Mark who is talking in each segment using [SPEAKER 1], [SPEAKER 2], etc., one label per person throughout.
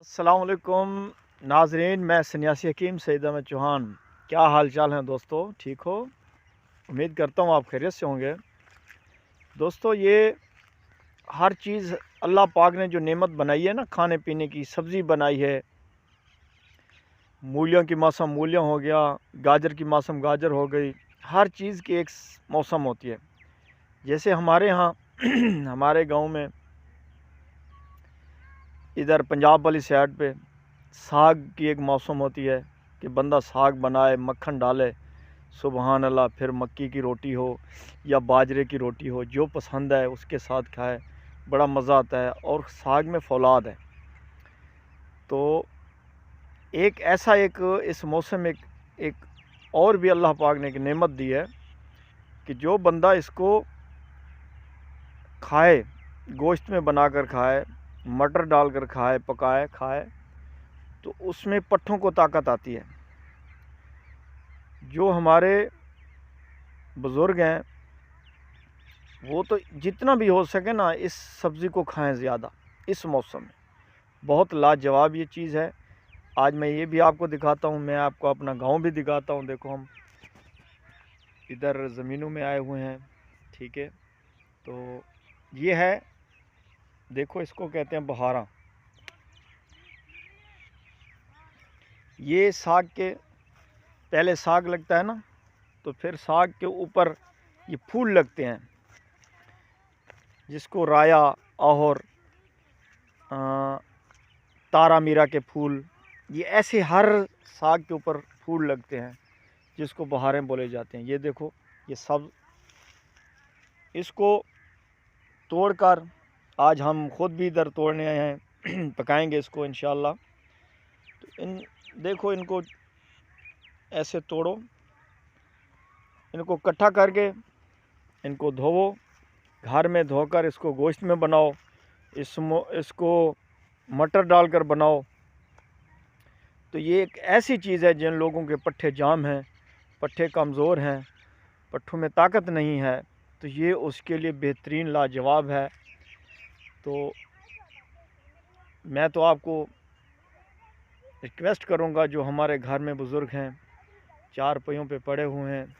[SPEAKER 1] अस्सलाम वालेकुम नाजरीन, मैं सन्यासी हकीम सईद अहमद चौहान। क्या हाल चाल हैं दोस्तों? ठीक हो? उम्मीद करता हूँ आप खैरियत से होंगे। दोस्तों, ये हर चीज़ अल्लाह पाक ने जो नेमत बनाई है ना, खाने पीने की, सब्ज़ी बनाई है, मूलियों की मौसम मूलियाँ हो गया, गाजर की मौसम गाजर हो गई। हर चीज़ की एक मौसम होती है। जैसे हमारे यहाँ हमारे गांव में इधर पंजाब वाली साइड पे साग की एक मौसम होती है कि बंदा साग बनाए, मक्खन डाले, सुबहान अल्लाह। फिर मक्की की रोटी हो या बाजरे की रोटी हो, जो पसंद है उसके साथ खाए, बड़ा मज़ा आता है। और साग में फौलाद है। तो एक ऐसा एक इस मौसम एक और भी अल्लाह पाक ने एक नेमत दी है कि जो बंदा इसको खाए, गोश्त में बनाकर खाए, मटर डालकर खाए, पकाए खाए, तो उसमें पट्ठों को ताकत आती है। जो हमारे बुज़ुर्ग हैं वो तो जितना भी हो सके ना इस सब्ज़ी को खाएं ज़्यादा इस मौसम में। बहुत लाजवाब ये चीज़ है। आज मैं ये भी आपको दिखाता हूँ, मैं आपको अपना गांव भी दिखाता हूँ। देखो, हम इधर ज़मीनों में आए हुए हैं, ठीक है। तो ये है, देखो, इसको कहते हैं बहारा। ये साग के पहले साग लगता है ना, तो फिर साग के ऊपर ये फूल लगते हैं, जिसको राया और तारा मीरा के फूल, ये ऐसे हर साग के ऊपर फूल लगते हैं, जिसको बहारें बोले जाते हैं। ये देखो, ये सब इसको तोड़कर आज हम खुद भी इधर तोड़ने आए हैं पकाएंगे इसको इंशाल्लाह। तो देखो, इनको ऐसे तोड़ो, इनको इकट्ठा करके इनको धोवो, घर में धोकर इसको गोश्त में बनाओ, इसको मटर डालकर बनाओ। तो ये एक ऐसी चीज़ है, जिन लोगों के पट्ठे जाम हैं, पट्ठे कमज़ोर हैं, पट्ठों में ताकत नहीं है, तो ये उसके लिए बेहतरीन लाजवाब है। तो मैं तो आपको रिक्वेस्ट करूंगा, जो हमारे घर में बुज़ुर्ग हैं, चार पहियों पे पड़े हुए हैं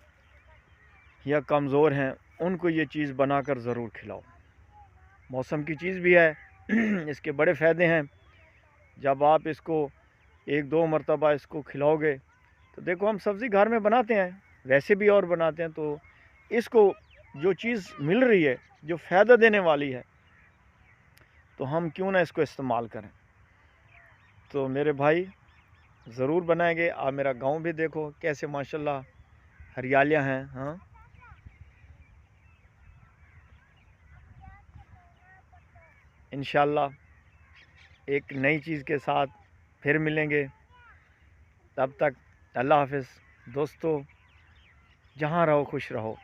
[SPEAKER 1] या कमज़ोर हैं, उनको ये चीज़ बनाकर ज़रूर खिलाओ। मौसम की चीज़ भी है इसके बड़े फ़ायदे हैं। जब आप इसको एक दो मरतबा इसको खिलाओगे, तो देखो, हम सब्ज़ी घर में बनाते हैं, वैसे भी और बनाते हैं, तो इसको जो चीज़ मिल रही है, जो फ़ायदा देने वाली है, तो हम क्यों ना इसको इस्तेमाल करें। तो मेरे भाई ज़रूर बनाएंगे। आप मेरा गांव भी देखो कैसे माशाल्लाह हरियालियां हैं। हाँ, इंशाल्लाह एक नई चीज़ के साथ फिर मिलेंगे। तब तक अल्लाह हाफ़िज़ दोस्तों। जहाँ रहो खुश रहो।